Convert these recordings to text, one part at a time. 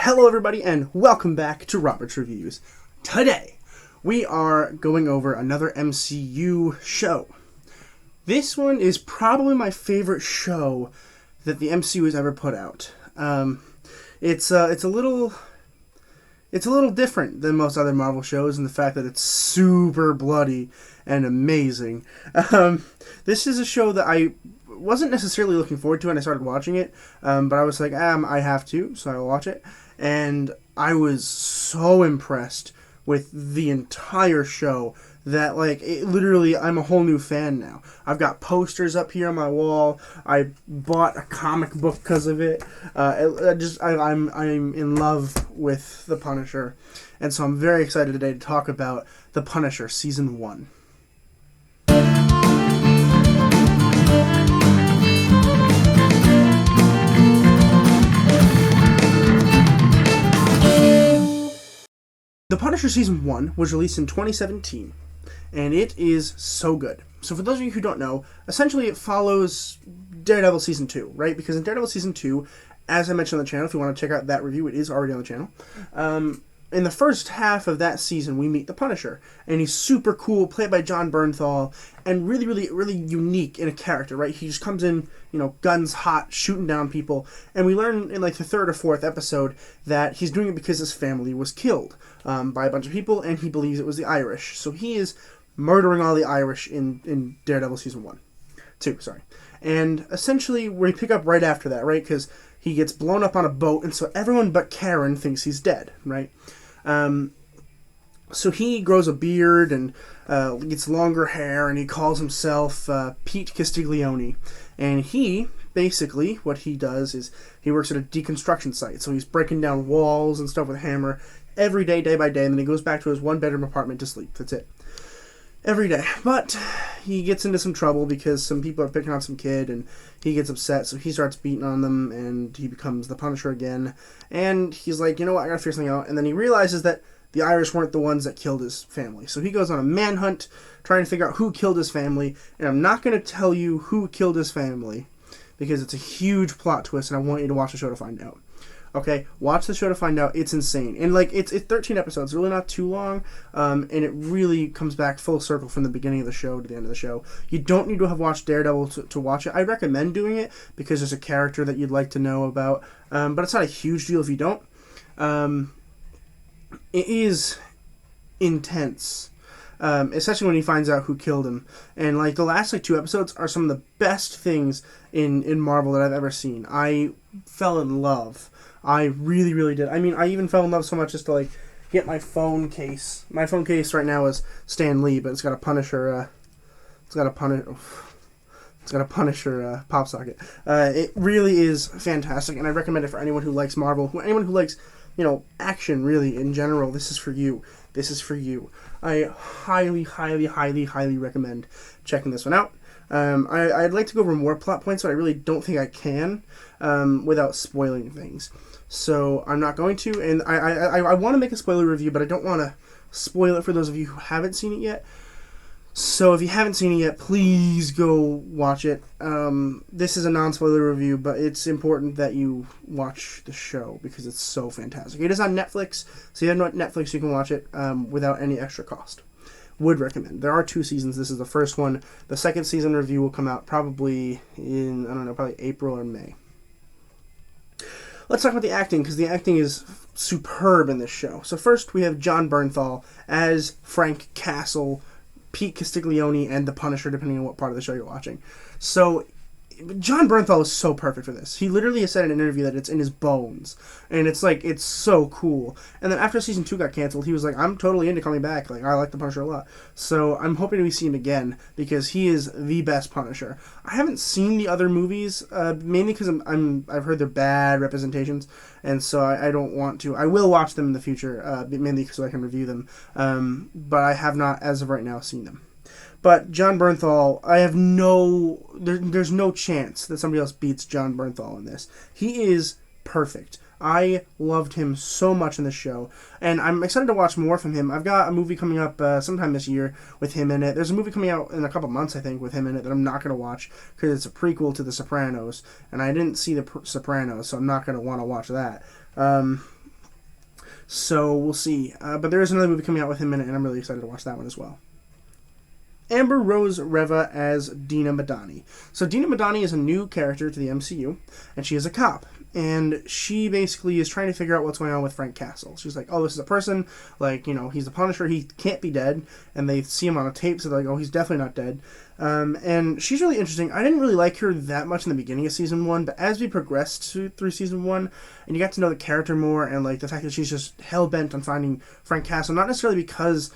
Hello everybody and welcome back to Robert's Reviews. Today, we are going over another MCU show. This one is probably my favorite show that the MCU has ever put out. It's a little different than most other Marvel shows in the fact that it's super bloody and amazing. This is a show that I wasn't necessarily looking forward to when I started watching it, but I was like, I have to, so I'll watch it. And I was so impressed with the entire show that, literally, I'm a whole new fan now. I've got posters up here on my wall. I bought a comic book because of it. I'm in love with The Punisher. And so I'm very excited today to talk about The Punisher Season 1. The Punisher Season 1 was released in 2017, and it is so good. So for those of you who don't know, essentially it follows Daredevil Season 2, right? Because in Daredevil Season 2, as I mentioned on the channel, if you want to check out that review, it is already on the channel. In the first half of that season, we meet the Punisher, and he's super cool, played by Jon Bernthal, and really unique in a character, right? He just comes in, guns hot, shooting down people, and we learn in the third or fourth episode that he's doing it because his family was killed by a bunch of people, and he believes it was the Irish. So he is murdering all the Irish in Daredevil Season 2. And essentially, we pick up right after that, right? Because he gets blown up on a boat, and so everyone but Karen thinks he's dead, right? So he grows a beard and gets longer hair, and he calls himself Pete Castiglione. And he, basically, what he does is he works at a deconstruction site. So he's breaking down walls and stuff with a hammer every day, day by day, and then he goes back to his one-bedroom apartment to sleep. That's it. Every day. But he gets into some trouble because some people are picking on some kid, and he gets upset, so he starts beating on them, and he becomes the Punisher again. And he's like, you know what, I gotta figure something out. And then he realizes that the Irish weren't the ones that killed his family. So he goes on a manhunt trying to figure out who killed his family. And I'm not going to tell you who killed his family because it's a huge plot twist, and I want you to watch the show to find out. Okay, watch the show to find out. It's insane. And it's 13 episodes, really not too long, and it really comes back full circle from the beginning of the show to the end of the show. You don't need to have watched Daredevil to watch it. I recommend doing it because there's a character that you'd like to know about, but it's not a huge deal if you don't. It is intense, especially when he finds out who killed him. And the last 2 episodes are some of the best things in Marvel that I've ever seen. I fell in love. I really did. I mean, I even fell in love so much as to get my phone case. My phone case right now is Stan Lee, but it's got a Punisher. It's got a Punisher pop socket. It really is fantastic, and I recommend it for anyone who likes Marvel, anyone who likes action really in general. This is for you. This is for you. I highly recommend checking this one out. I'd like to go over more plot points, but I really don't think I can without spoiling things. So I'm not going to, and I want to make a spoiler review, but I don't want to spoil it for those of you who haven't seen it yet. So if you haven't seen it yet, please go watch it. This is a non-spoiler review, but it's important that you watch the show because it's so fantastic. It is on Netflix, so if you have Netflix, you can watch it without any extra cost. Would recommend. There are 2 seasons. This is the first one. The second season review will come out probably in, probably April or May. Let's talk about the acting, because the acting is superb in this show. So first, we have Jon Bernthal as Frank Castle, Pete Castiglione, and the Punisher, depending on what part of the show you're watching. So Jon Bernthal is so perfect for this. He literally has said in an interview that it's in his bones, and it's so cool. And then after Season 2 got canceled, he was like, I'm totally into coming back. I like the Punisher a lot. So I'm hoping we see him again, because he is the best Punisher. I haven't seen the other movies, mainly because I've heard they're bad representations, and so I don't want to. I will watch them in the future, mainly because I can review them, but I have not, as of right now, seen them. But Jon Bernthal, there's no chance that somebody else beats Jon Bernthal in this. He is perfect. I loved him so much in this show, and I'm excited to watch more from him. I've got a movie coming up sometime this year with him in it. There's a movie coming out in a couple months, I think, with him in it that I'm not going to watch because it's a prequel to The Sopranos, and I didn't see The Sopranos, so I'm not going to want to watch that. So we'll see. But there is another movie coming out with him in it, and I'm really excited to watch that one as well. Amber Rose Reva as Dina Madani. So Dina Madani is a new character to the MCU, and she is a cop. And she basically is trying to figure out what's going on with Frank Castle. She's like, oh, this is a person, like, he's the Punisher, he can't be dead. And they see him on a tape, so they're like, oh, he's definitely not dead. And she's really interesting. I didn't really like her that much in the beginning of Season 1, but as we progressed through Season 1, and you got to know the character more, and like the fact that she's just hell-bent on finding Frank Castle, not necessarily because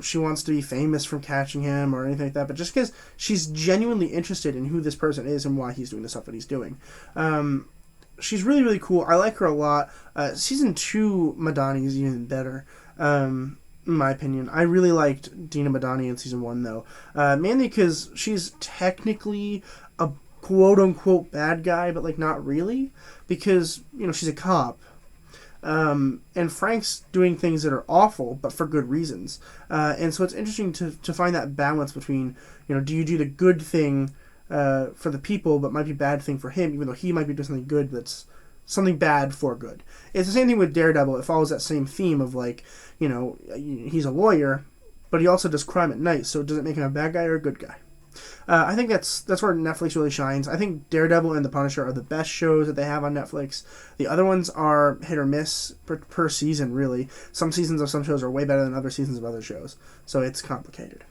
she wants to be famous from catching him or anything like that, but just because she's genuinely interested in who this person is and why he's doing the stuff that he's doing. She's really, really cool. I like her a lot. Season 2 Madani is even better, in my opinion. I really liked Dina Madani in Season 1, though. Mainly because she's technically a quote-unquote bad guy, but, like, not really. Because, she's a cop. And Frank's doing things that are awful, but for good reasons. And so it's interesting to find that balance between, do you do the good thing for the people, but might be a bad thing for him, even though he might be doing something good that's something bad for good. It's the same thing with Daredevil. It follows that same theme of, like, he's a lawyer, but he also does crime at night, so does it make him a bad guy or a good guy? I think that's where Netflix really shines. I think Daredevil and The Punisher are the best shows that they have on Netflix. The other ones are hit or miss per season, really. Some seasons of some shows are way better than other seasons of other shows, so it's complicated.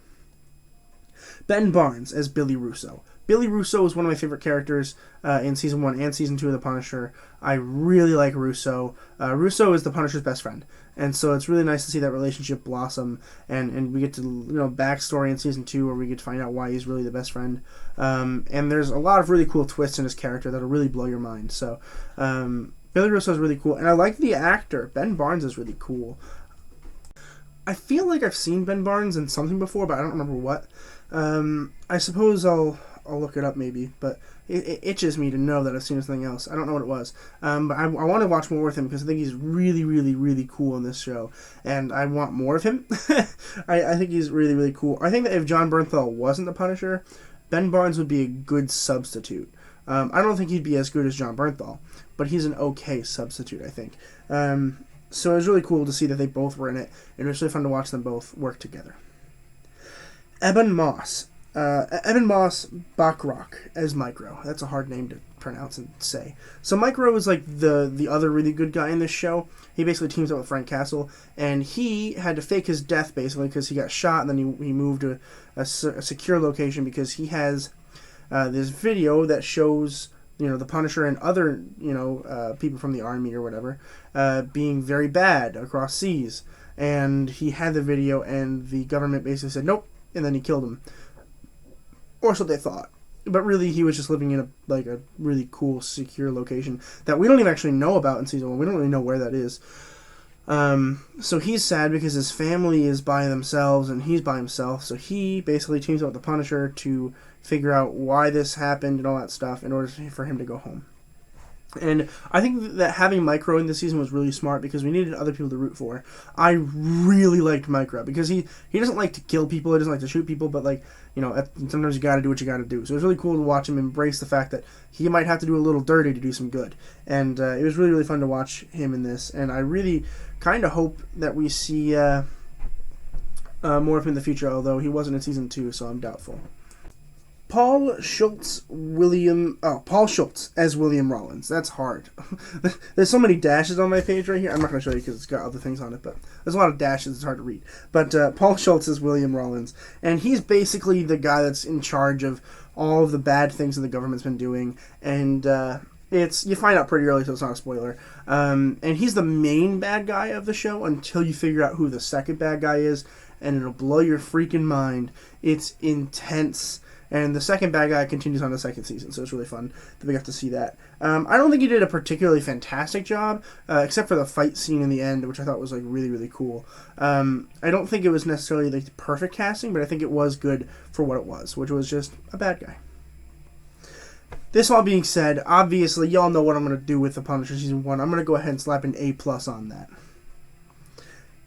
Ben Barnes as Billy Russo. Billy Russo is one of my favorite characters in Season 1 and Season 2 of The Punisher. I really like Russo. Russo is the Punisher's best friend, and so it's really nice to see that relationship blossom, and we get to, backstory in Season 2 where we get to find out why he's really the best friend. And there's a lot of really cool twists in his character that'll really blow your mind. So Billy Russo is really cool, and I like the actor. Ben Barnes is really cool. I feel like I've seen Ben Barnes in something before, but I don't remember what. I suppose I'll look it up maybe, but it itches me to know that I've seen something else. I don't know what it was. But I want to watch more with him because I think he's really, really, really cool in this show, and I want more of him. I think he's really, really cool. I think that if Jon Bernthal wasn't the Punisher, Ben Barnes would be a good substitute. I don't think he'd be as good as Jon Bernthal, but he's an okay substitute, I think. So it was really cool to see that they both were in it, and it was really fun to watch them both work together. Eben Moss Bachrach as Micro. That's a hard name to pronounce and say. So Micro is like the other really good guy in this show. He basically teams up with Frank Castle, and he had to fake his death basically because he got shot, and then he moved to a secure location because he has this video that shows the Punisher and other people from the army or whatever being very bad across seas, and he had the video, and the government basically said nope, and then he killed him. Or so they thought. But really, he was just living in a really cool, secure location that we don't even actually know about in Season 1. We don't really know where that is. So he's sad because his family is by themselves and he's by himself. So he basically teams up with the Punisher to figure out why this happened and all that stuff in order for him to go home. And I think that having Micro in this season was really smart because we needed other people to root for. I really liked Micro because he doesn't like to kill people, he doesn't like to shoot people, but sometimes you gotta do what you gotta do. So it was really cool to watch him embrace the fact that he might have to do a little dirty to do some good. And it was really, really fun to watch him in this. And I really kind of hope that we see more of him in the future, although he wasn't in Season 2, so I'm doubtful. Paul Schultz as William Rollins. That's hard. There's so many dashes on my page right here. I'm not going to show you because it's got other things on it, but there's a lot of dashes. It's hard to read. But Paul Schultz is William Rollins, and he's basically the guy that's in charge of all of the bad things that the government's been doing, and you find out pretty early, so it's not a spoiler. And he's the main bad guy of the show until you figure out who the second bad guy is, and it'll blow your freaking mind. It's intense. And the second bad guy continues on the second season, so it's really fun that we got to see that. I don't think he did a particularly fantastic job, except for the fight scene in the end, which I thought was really, really cool. I don't think it was necessarily the perfect casting, but I think it was good for what it was, which was just a bad guy. This all being said, obviously, y'all know what I'm going to do with The Punisher Season 1. I'm going to go ahead and slap an A+ on that.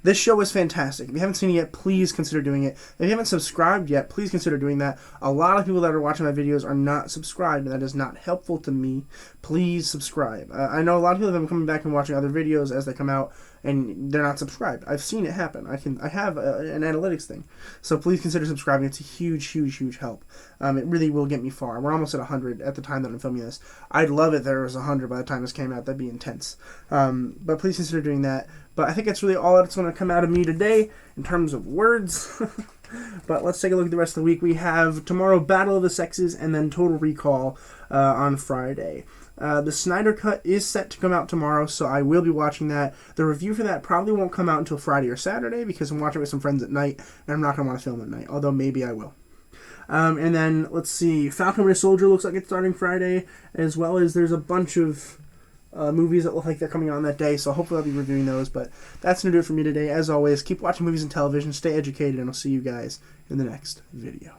This show is fantastic. If you haven't seen it yet, please consider doing it. If you haven't subscribed yet, please consider doing that. A lot of people that are watching my videos are not subscribed, and that is not helpful to me. Please subscribe. I know a lot of people have been coming back and watching other videos as they come out, and they're not subscribed. I've seen it happen. I have an analytics thing. So please consider subscribing. It's a huge, huge, huge help. It really will get me far. We're almost at 100 at the time that I'm filming this. I'd love it there was 100 by the time this came out. That'd be intense. But please consider doing that. But I think that's really all that's going to come out of me today in terms of words. But let's take a look at the rest of the week. We have tomorrow Battle of the Sexes and then Total Recall on Friday. The Snyder Cut is set to come out tomorrow, so I will be watching that. The review for that probably won't come out until Friday or Saturday because I'm watching it with some friends at night, and I'm not going to want to film at night, although maybe I will. And then, let's see, Falcon Winter Soldier looks like it's starting Friday, as well as there's a bunch of movies that look like they're coming on that day, so hopefully I'll be reviewing those. But that's going to do it for me today. As always, keep watching movies and television, stay educated, and I'll see you guys in the next video.